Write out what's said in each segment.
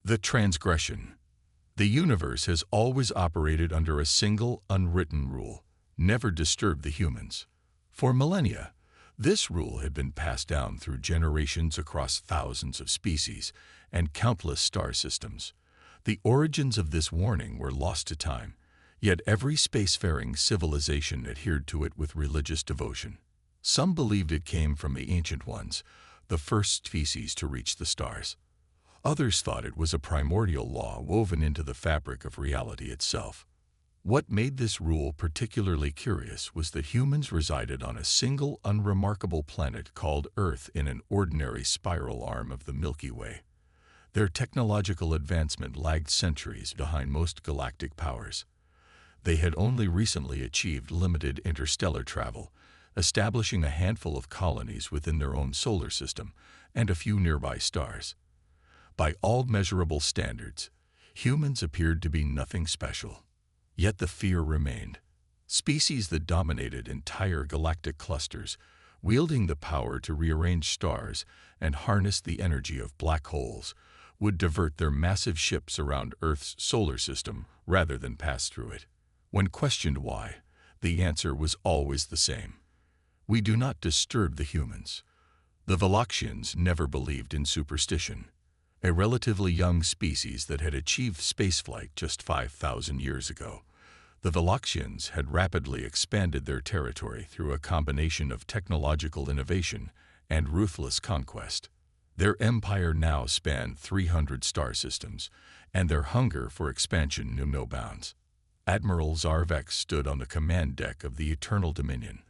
The transgression. The universe has always operated under a single, unwritten rule: never disturb the humans. For millennia, this rule had been passed down through generations across thousands of species and countless star systems. The origins of this warning were lost to time, yet every spacefaring civilization adhered to it with religious devotion. Some believed it came from the Ancient Ones, the first species to reach the stars. Others thought it was a primordial law woven into the fabric of reality itself. What made this rule particularly curious was that humans resided on a single, unremarkable planet called Earth in an ordinary spiral arm of the Milky Way. Their technological advancement lagged centuries behind most galactic powers. They had only recently achieved limited interstellar travel, establishing a handful of colonies within their own solar system and a few nearby stars. By all measurable standards, humans appeared to be nothing special. Yet the fear remained. Species that dominated entire galactic clusters, wielding the power to rearrange stars and harness the energy of black holes, would divert their massive ships around Earth's solar system rather than pass through it. When questioned why, the answer was always the same: we do not disturb the humans. The Veloxians never believed in superstition. A relatively young species that had achieved spaceflight just 5,000 years ago, the Veloxians had rapidly expanded their territory through a combination of technological innovation and ruthless conquest. Their empire now spanned 300 star systems, and their hunger for expansion knew no bounds. Admiral Zarvex stood on the command deck of the Eternal Dominion,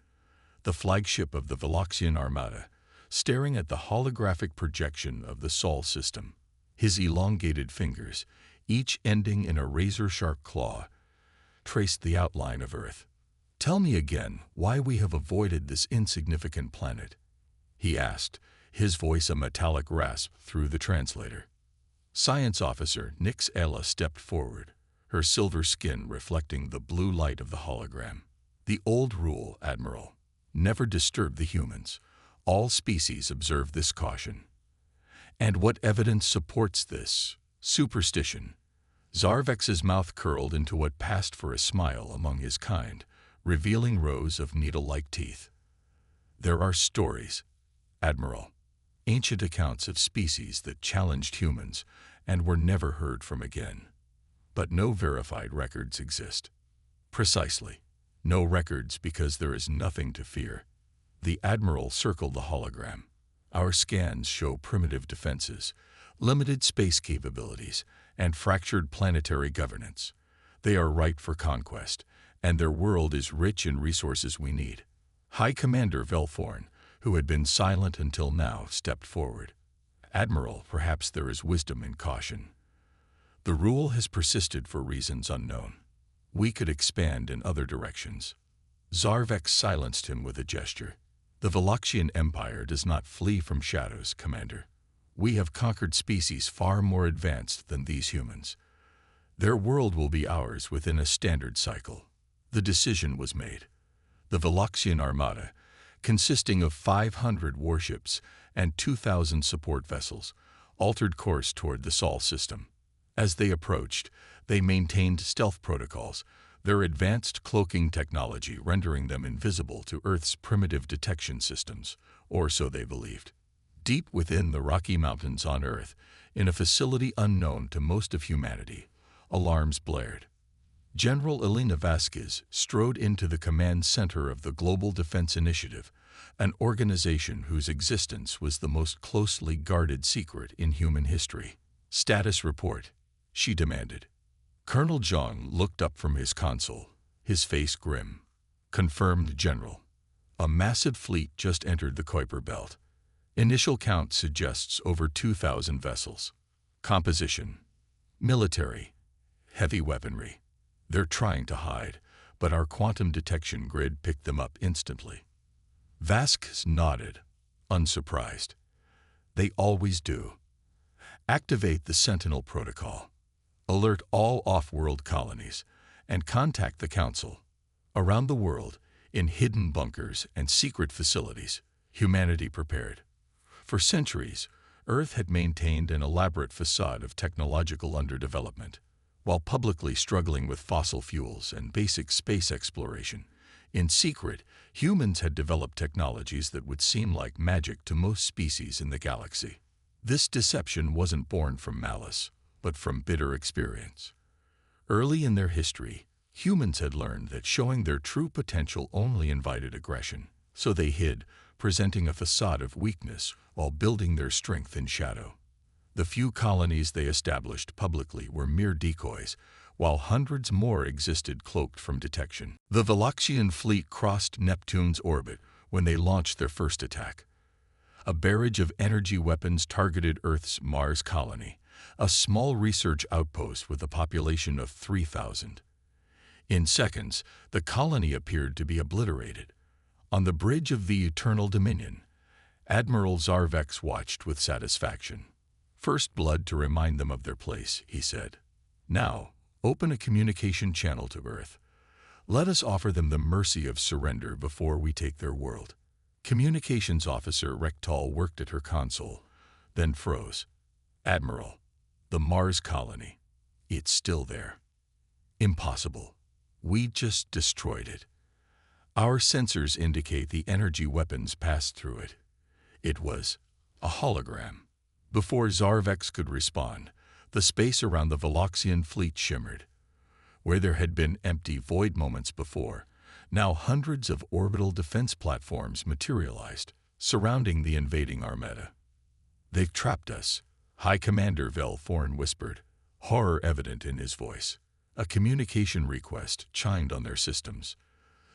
the flagship of the Veloxian Armada, staring at the holographic projection of the Sol system. His elongated fingers, each ending in a razor-sharp claw, traced the outline of Earth. "Tell me again why we have avoided this insignificant planet," he asked, his voice a metallic rasp through the translator. Science Officer Nix Ella stepped forward, her silver skin reflecting the blue light of the hologram. "The old rule, Admiral. Never disturb the humans. All species observe this caution." "And what evidence supports this superstition?" Zarvex's mouth curled into what passed for a smile among his kind, revealing rows of needle-like teeth. "There are stories, Admiral. Ancient accounts of species that challenged humans and were never heard from again. But no verified records exist." "Precisely. No records because there is nothing to fear." The Admiral circled the hologram. "Our scans show primitive defenses, limited space capabilities, and fractured planetary governance. They are ripe for conquest, and their world is rich in resources we need." High Commander Velforn, who had been silent until now, stepped forward. "Admiral, perhaps there is wisdom in caution. The rule has persisted for reasons unknown. We could expand in other directions." Zarvex silenced him with a gesture. "The Veloxian Empire does not flee from shadows, Commander. We have conquered species far more advanced than these humans. Their world will be ours within a standard cycle." The decision was made. The Veloxian Armada, consisting of 500 warships and 2,000 support vessels, altered course toward the Sol system. As they approached, they maintained stealth protocols, their advanced cloaking technology rendering them invisible to Earth's primitive detection systems, or so they believed. Deep within the Rocky Mountains on Earth, in a facility unknown to most of humanity, alarms blared. General Elena Vasquez strode into the command center of the Global Defense Initiative, an organization whose existence was the most closely guarded secret in human history. "Status report," she demanded. Colonel Zhang looked up from his console, his face grim. "Confirmed, General. A massive fleet just entered the Kuiper Belt. Initial count suggests over 2,000 vessels. Composition: military, heavy weaponry. They're trying to hide, but our quantum detection grid picked them up instantly." Vasquez nodded, unsurprised. "They always do. Activate the Sentinel Protocol. Alert all off-world colonies, and contact the Council. Around the world, in hidden bunkers and secret facilities, humanity prepared. For centuries, Earth had maintained an elaborate facade of technological underdevelopment, while publicly struggling with fossil fuels and basic space exploration. In secret, humans had developed technologies that would seem like magic to most species in the galaxy. This deception wasn't born from malice, but from bitter experience. Early in their history, humans had learned that showing their true potential only invited aggression, so they hid, presenting a facade of weakness while building their strength in shadow. The few colonies they established publicly were mere decoys, while hundreds more existed cloaked from detection. The Veloxian fleet crossed Neptune's orbit when they launched their first attack. A barrage of energy weapons targeted Earth's Mars colony, a small research outpost with a population of 3,000. In seconds, the colony appeared to be obliterated. On the bridge of the Eternal Dominion, Admiral Zarvex watched with satisfaction. "First blood to remind them of their place," he said. "Now, open a communication channel to Earth. Let us offer them the mercy of surrender before we take their world." Communications Officer Rektal worked at her console, then froze. "Admiral, the Mars colony. It's still there." "Impossible. We just destroyed it. Our sensors indicate the energy weapons passed through it. It was a hologram." Before Zarvex could respond, the space around the Veloxian fleet shimmered. Where there had been empty void moments before, now hundreds of orbital defense platforms materialized, surrounding the invading armada. "They've trapped us," High Commander Velthorn whispered, horror evident in his voice. A communication request chimed on their systems.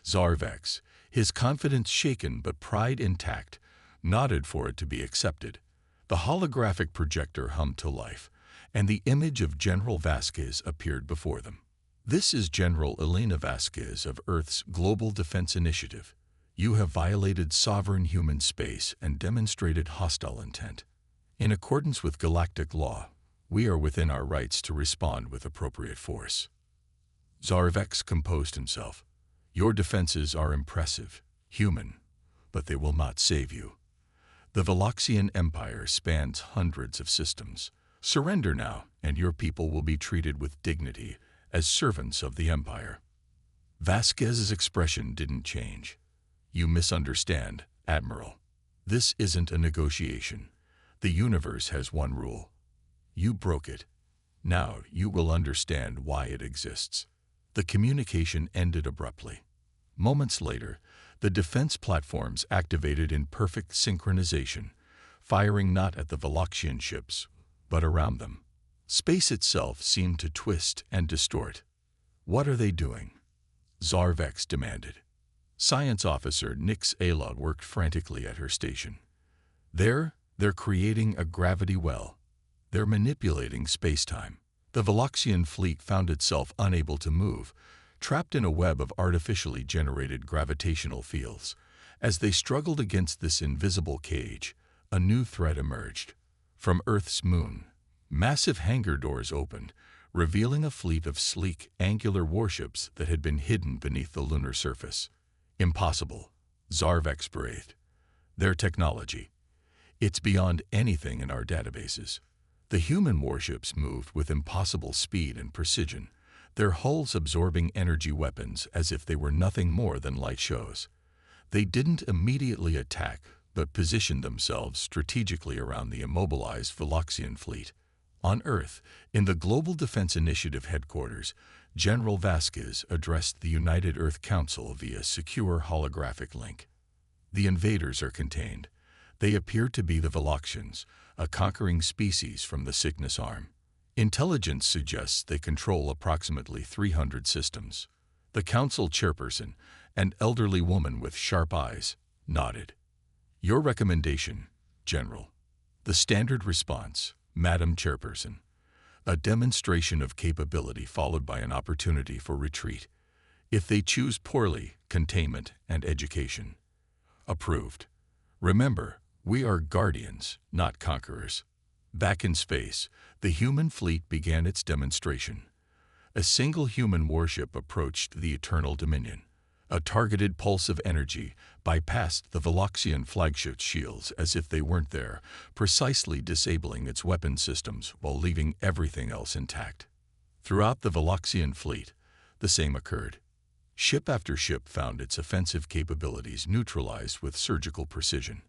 Zarvex, his confidence shaken but pride intact, nodded for it to be accepted. The holographic projector hummed to life, and the image of General Vasquez appeared before them. "This is General Elena Vasquez of Earth's Global Defense Initiative. You have violated sovereign human space and demonstrated hostile intent. In accordance with galactic law, we are within our rights to respond with appropriate force." Zarvex composed himself. "Your defenses are impressive, human, but they will not save you. The Veloxian Empire spans hundreds of systems. Surrender now, and your people will be treated with dignity as servants of the Empire." Vasquez's expression didn't change. "You misunderstand, Admiral. This isn't a negotiation. The universe has one rule. You broke it. Now you will understand why it exists." The communication ended abruptly. Moments later, the defense platforms activated in perfect synchronization, firing not at the Veloxian ships, but around them. Space itself seemed to twist and distort. "What are they doing?" Zarvex demanded. Science Officer Nix Ayla worked frantically at her station. They're creating a gravity well. They're manipulating space-time." The Veloxian fleet found itself unable to move, trapped in a web of artificially generated gravitational fields. As they struggled against this invisible cage, a new threat emerged. From Earth's moon, massive hangar doors opened, revealing a fleet of sleek, angular warships that had been hidden beneath the lunar surface. "Impossible," Zarvex breathed. "Their technology. It's beyond anything in our databases." The human warships moved with impossible speed and precision, their hulls absorbing energy weapons as if they were nothing more than light shows. They didn't immediately attack, but positioned themselves strategically around the immobilized Veloxian fleet. On Earth, in the Global Defense Initiative headquarters, General Vasquez addressed the United Earth Council via secure holographic link. "The invaders are contained. They appear to be the Veloxians, a conquering species from the Cygnus Arm. Intelligence suggests they control approximately 300 systems." The council chairperson, an elderly woman with sharp eyes, nodded. "Your recommendation, General." The standard response, "Madam Chairperson." A demonstration of capability followed by an opportunity for retreat. If they choose poorly, containment and education. "Approved. Remember, we are guardians, not conquerors." Back in space, the human fleet began its demonstration. A single human warship approached the Eternal Dominion, A targeted pulse of energy bypassed the Veloxian flagship's shields as if they weren't there, precisely disabling its weapon systems while leaving everything else intact. Throughout the Veloxian fleet, the same occurred. Ship after ship found its offensive capabilities neutralized with surgical precision.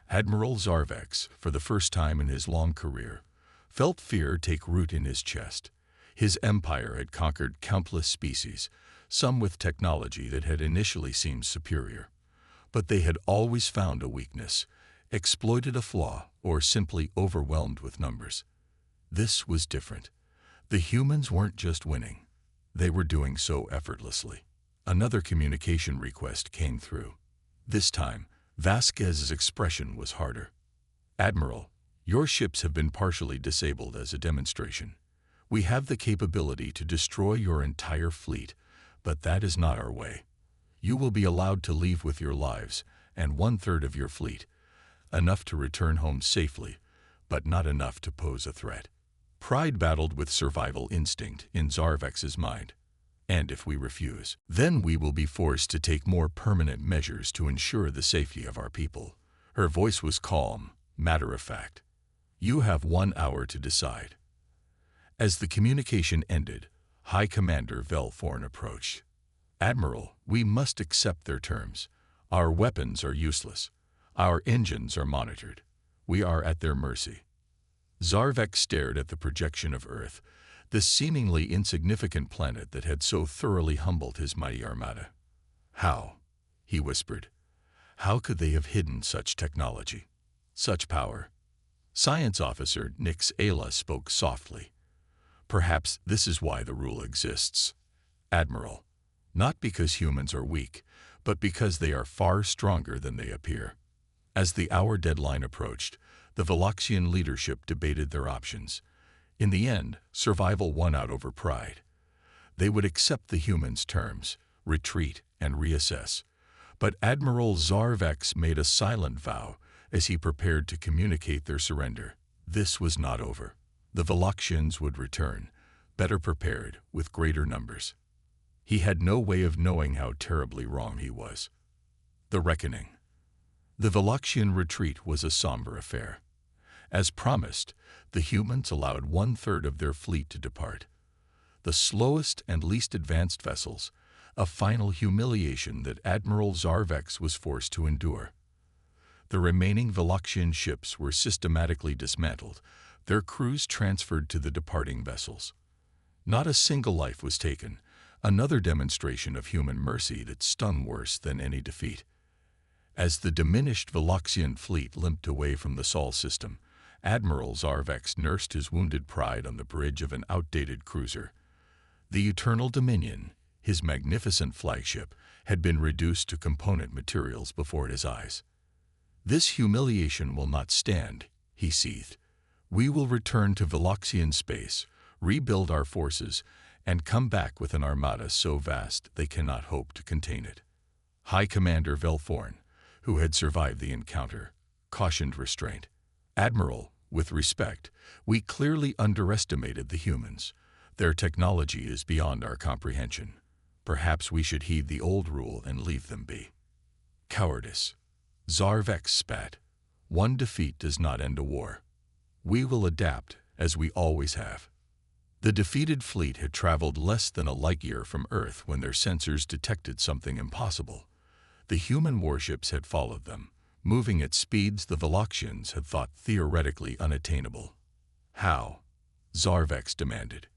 Admiral Zarvex, for the first time in his long career, felt fear take root in his chest. His empire had conquered countless species, some with technology that had initially seemed superior. But they had always found a weakness, exploited a flaw, or simply overwhelmed with numbers. This was different. The humans weren't just winning. They were doing so effortlessly. Another communication request came through. This time, Vasquez's expression was harder. "Admiral, your ships have been partially disabled as a demonstration. We have the capability to destroy your entire fleet, but that is not our way. You will be allowed to leave with your lives and 1/3 of your fleet, enough to return home safely, but not enough to pose a threat." Pride battled with survival instinct in Zarvex's mind. "And if we refuse, then we will be forced to take more permanent measures to ensure the safety of our people." Her voice was calm, matter-of-fact. "You have 1 hour to decide." As the communication ended, High Commander Velforn approached. "Admiral, we must accept their terms. Our weapons are useless. Our engines are monitored. We are at their mercy." Zarvex stared at the projection of Earth, this seemingly insignificant planet that had so thoroughly humbled his mighty armada. "How?" he whispered. "How could they have hidden such technology? Such power?" Science Officer Nix Ayla spoke softly. "Perhaps this is why the rule exists, Admiral. Not because humans are weak, but because they are far stronger than they appear." As the hour deadline approached, the Veloxian leadership debated their options. In the end, survival won out over pride. They would accept the humans' terms, retreat, and reassess. But Admiral Zarvex made a silent vow as he prepared to communicate their surrender. This was not over. The Veloxians would return, better prepared, with greater numbers. He had no way of knowing how terribly wrong he was. The reckoning. The Veloxian retreat was a somber affair. As promised, the humans allowed 1/3 of their fleet to depart. The slowest and least advanced vessels, a final humiliation that Admiral Zarvex was forced to endure. The remaining Veloxian ships were systematically dismantled, their crews transferred to the departing vessels. Not a single life was taken, another demonstration of human mercy that stung worse than any defeat. As the diminished Veloxian fleet limped away from the Sol system, Admiral Zarvex nursed his wounded pride on the bridge of an outdated cruiser. The Eternal Dominion, his magnificent flagship, had been reduced to component materials before his eyes. "This humiliation will not stand," he seethed. "We will return to Veloxian space, rebuild our forces, and come back with an armada so vast they cannot hope to contain it." High Commander Velforn, who had survived the encounter, cautioned restraint. "Admiral, with respect, we clearly underestimated the humans. Their technology is beyond our comprehension. Perhaps we should heed the old rule and leave them be." "Cowardice." Zarvex spat. "One defeat does not end a war. We will adapt, as we always have." The defeated fleet had traveled less than a light year from Earth when their sensors detected something impossible. The human warships had followed them, moving at speeds the Veloxians had thought theoretically unattainable. "How?" Zarvex demanded.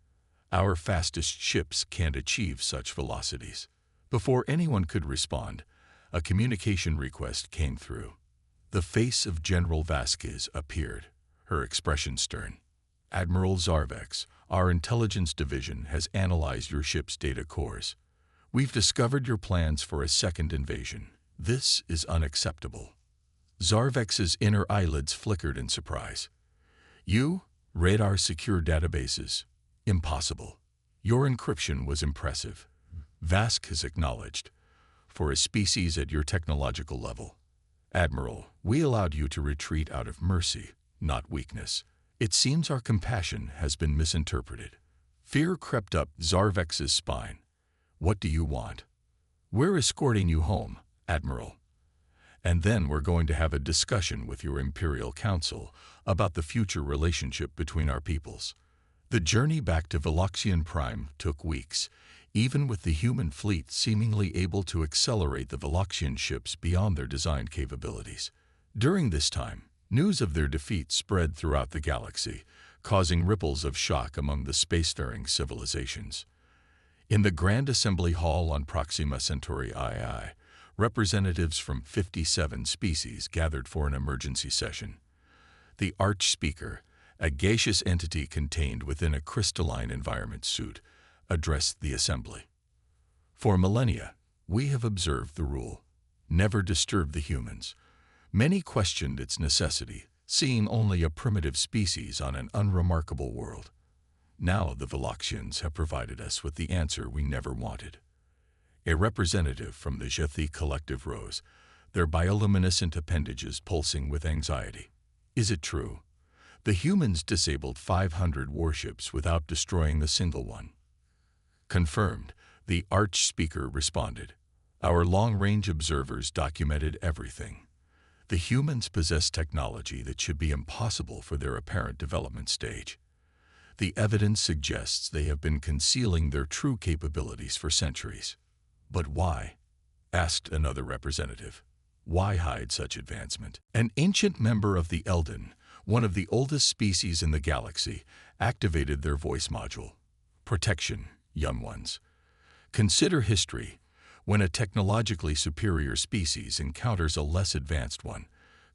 "Our fastest ships can't achieve such velocities." Before anyone could respond, a communication request came through. The face of General Vasquez appeared, her expression stern. "Admiral Zarvex, our intelligence division has analyzed your ship's data cores. We've discovered your plans for a second invasion. This is unacceptable." Zarvex's inner eyelids flickered in surprise. "You? Radar secure databases? Impossible. Your encryption was impressive," Vasquez acknowledged, "for a species at your technological level. Admiral, we allowed you to retreat out of mercy, not weakness. It seems our compassion has been misinterpreted." Fear crept up Zarvex's spine. "What do you want?" We're escorting you home, Admiral. And then we're going to have a discussion with your Imperial Council about the future relationship between our peoples. The journey back to Veloxian Prime took weeks, even with the human fleet seemingly able to accelerate the Veloxian ships beyond their design capabilities. During this time, news of their defeat spread throughout the galaxy, causing ripples of shock among the spacefaring civilizations. In the Grand Assembly Hall on Proxima Centauri II, representatives from 57 species gathered for an emergency session. The Archspeaker, a gaseous entity contained within a crystalline environment suit, addressed the assembly. For millennia, we have observed the rule, never disturb the humans. Many questioned its necessity, seeing only a primitive species on an unremarkable world. Now the Veloxians have provided us with the answer we never wanted. A representative from the Jethi collective rose, their bioluminescent appendages pulsing with anxiety. Is it true? The humans disabled 500 warships without destroying a single one. Confirmed, the Archspeaker responded. Our long-range observers documented everything. The humans possess technology that should be impossible for their apparent development stage. The evidence suggests they have been concealing their true capabilities for centuries. But why? Asked another representative. Why hide such advancement? An ancient member of the Elden, one of the oldest species in the galaxy, activated their voice module. Protection, young ones. Consider history. When a technologically superior species encounters a less advanced one,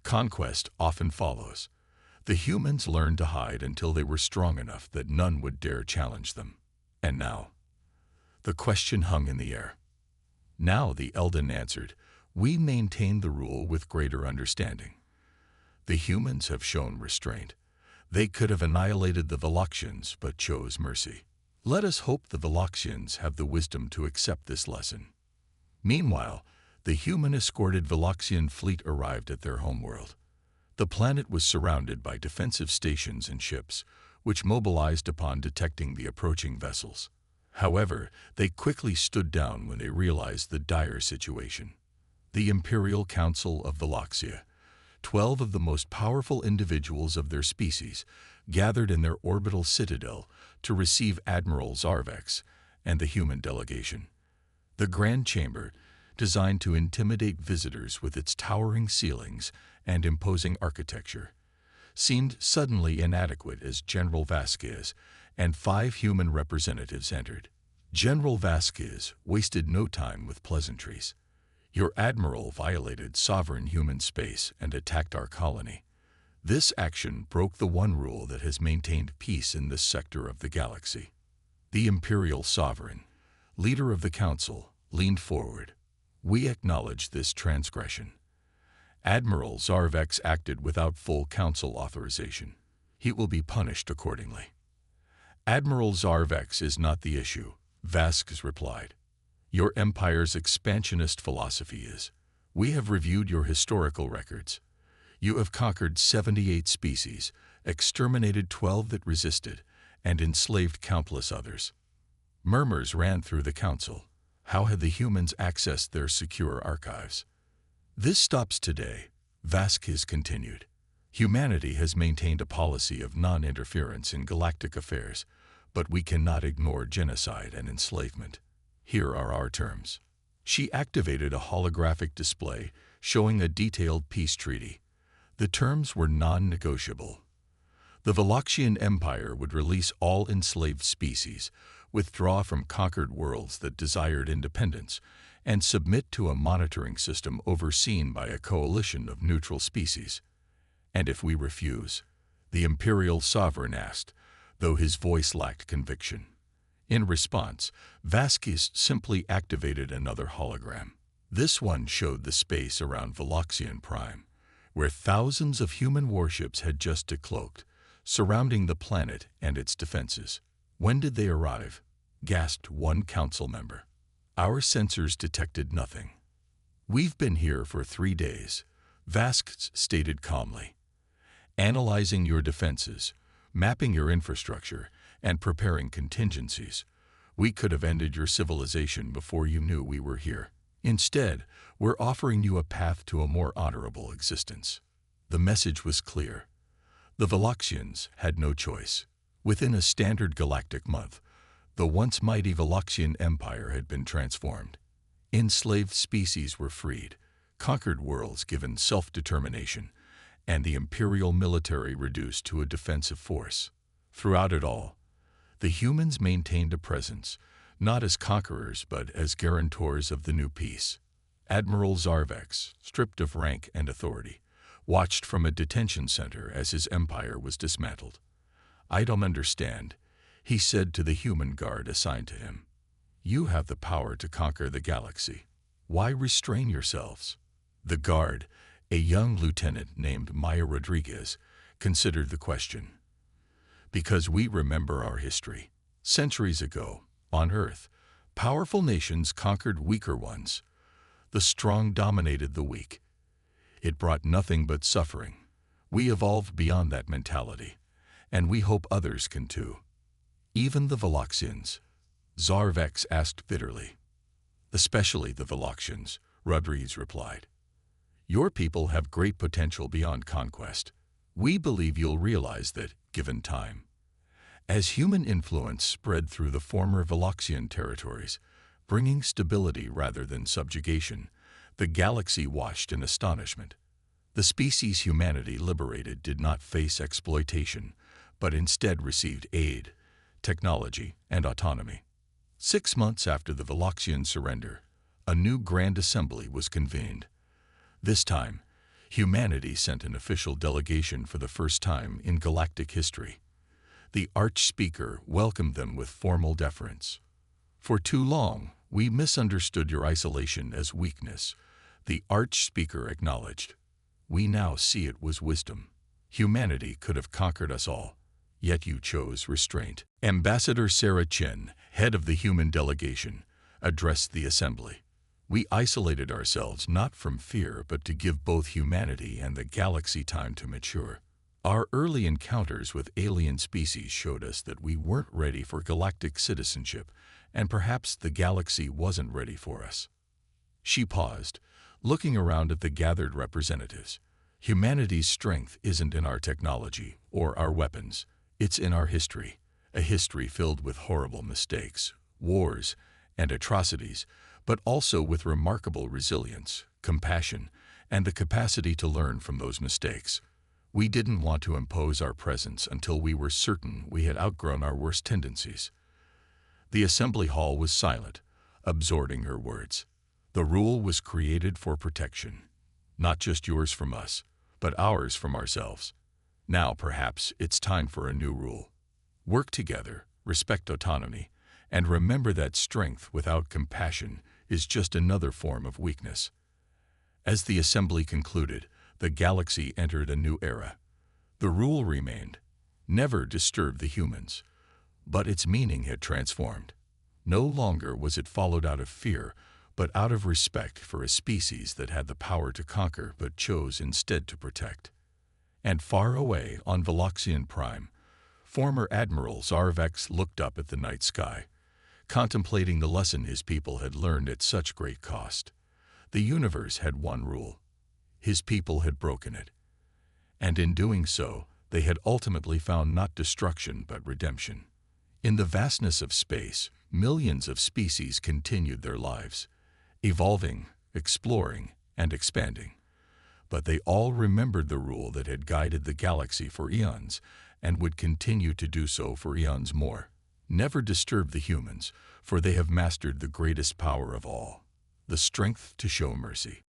conquest often follows. The humans learned to hide until they were strong enough that none would dare challenge them. And now? The question hung in the air. Now, the Elden answered, we maintain the rule with greater understanding. The humans have shown restraint. They could have annihilated the Veloxians, but chose mercy. Let us hope the Veloxians have the wisdom to accept this lesson. Meanwhile, the human-escorted Veloxian fleet arrived at their homeworld. The planet was surrounded by defensive stations and ships, which mobilized upon detecting the approaching vessels. However, they quickly stood down when they realized the dire situation. The Imperial Council of Veloxia, 12 of the most powerful individuals of their species, gathered in their orbital citadel to receive Admiral Zarvex and the human delegation. The Grand Chamber, designed to intimidate visitors with its towering ceilings and imposing architecture, seemed suddenly inadequate as General Vasquez and 5 human representatives entered. General Vasquez wasted no time with pleasantries. Your admiral violated sovereign human space and attacked our colony. This action broke the one rule that has maintained peace in this sector of the galaxy. The Imperial Sovereign, leader of the Council, leaned forward. We acknowledge this transgression. Admiral Zarvex acted without full Council authorization. He will be punished accordingly. Admiral Zarvex is not the issue, Vasquez replied. Your Empire's expansionist philosophy is. We have reviewed your historical records. You have conquered 78 species, exterminated 12 that resisted, and enslaved countless others. Murmurs ran through the Council. How had the humans accessed their secure archives? This stops today, Vasquez continued. Humanity has maintained a policy of non-interference in galactic affairs, but we cannot ignore genocide and enslavement. Here are our terms. She activated a holographic display showing a detailed peace treaty. The terms were non-negotiable. The Veloxian Empire would release all enslaved species, withdraw from conquered worlds that desired independence, and submit to a monitoring system overseen by a coalition of neutral species. And if we refuse, the Imperial Sovereign asked, though his voice lacked conviction. In response, Vasquez simply activated another hologram. This one showed the space around Veloxian Prime, where thousands of human warships had just decloaked, surrounding the planet and its defenses. When did they arrive? Gasped one council member. Our sensors detected nothing. We've been here for 3 days, Vasquez stated calmly. Analyzing your defenses, mapping your infrastructure, and preparing contingencies. We could have ended your civilization before you knew we were here. Instead, we're offering you a path to a more honorable existence. The message was clear. The Veloxians had no choice. Within a standard galactic month, the once mighty Veloxian Empire had been transformed. Enslaved species were freed, conquered worlds given self-determination, and the imperial military reduced to a defensive force. Throughout it all, the humans maintained a presence, not as conquerors but as guarantors of the new peace. Admiral Zarvex, stripped of rank and authority, watched from a detention center as his empire was dismantled. "I don't understand," he said to the human guard assigned to him. "You have the power to conquer the galaxy. Why restrain yourselves?" The guard, a young lieutenant named Maya Rodriguez, considered the question. "Because we remember our history. Centuries ago, on Earth, powerful nations conquered weaker ones. The strong dominated the weak. It brought nothing but suffering. We evolved beyond that mentality, and we hope others can too." "Even the Veloxians?" Zarvex asked bitterly. "Especially the Veloxians," Rodriguez replied. "Your people have great potential beyond conquest. We believe you'll realize that, given time." As human influence spread through the former Veloxian territories, bringing stability rather than subjugation, the galaxy watched in astonishment. The species humanity liberated did not face exploitation, but instead received aid, technology, and autonomy. 6 months after the Veloxian surrender, a new Grand Assembly was convened. This time, humanity sent an official delegation for the first time in galactic history. The Archspeaker welcomed them with formal deference. "For too long, we misunderstood your isolation as weakness," the Archspeaker acknowledged. "We now see it was wisdom. Humanity could have conquered us all, yet you chose restraint." Ambassador Sarah Chen, head of the human delegation, addressed the assembly. "We isolated ourselves not from fear but to give both humanity and the galaxy time to mature. Our early encounters with alien species showed us that we weren't ready for galactic citizenship, and perhaps the galaxy wasn't ready for us." She paused, looking around at the gathered representatives. "Humanity's strength isn't in our technology or our weapons. It's in our history, a history filled with horrible mistakes, wars, and atrocities, but also with remarkable resilience, compassion, and the capacity to learn from those mistakes. We didn't want to impose our presence until we were certain we had outgrown our worst tendencies." The assembly hall was silent, absorbing her words. "The rule was created for protection, not just yours from us, but ours from ourselves. Now perhaps it's time for a new rule. Work together, respect autonomy, and remember that strength without compassion is just another form of weakness." As the assembly concluded, the galaxy entered a new era. The rule remained: never disturb the humans. But its meaning had transformed. No longer was it followed out of fear, but out of respect for a species that had the power to conquer but chose instead to protect. And far away on Veloxian Prime, former Admiral Zarvex looked up at the night sky, contemplating the lesson his people had learned at such great cost. The universe had one rule. His people had broken it. And in doing so, they had ultimately found not destruction but redemption. In the vastness of space, millions of species continued their lives, evolving, exploring, and expanding. But they all remembered the rule that had guided the galaxy for eons and would continue to do so for eons more. Never disturb the humans, for they have mastered the greatest power of all, the strength to show mercy.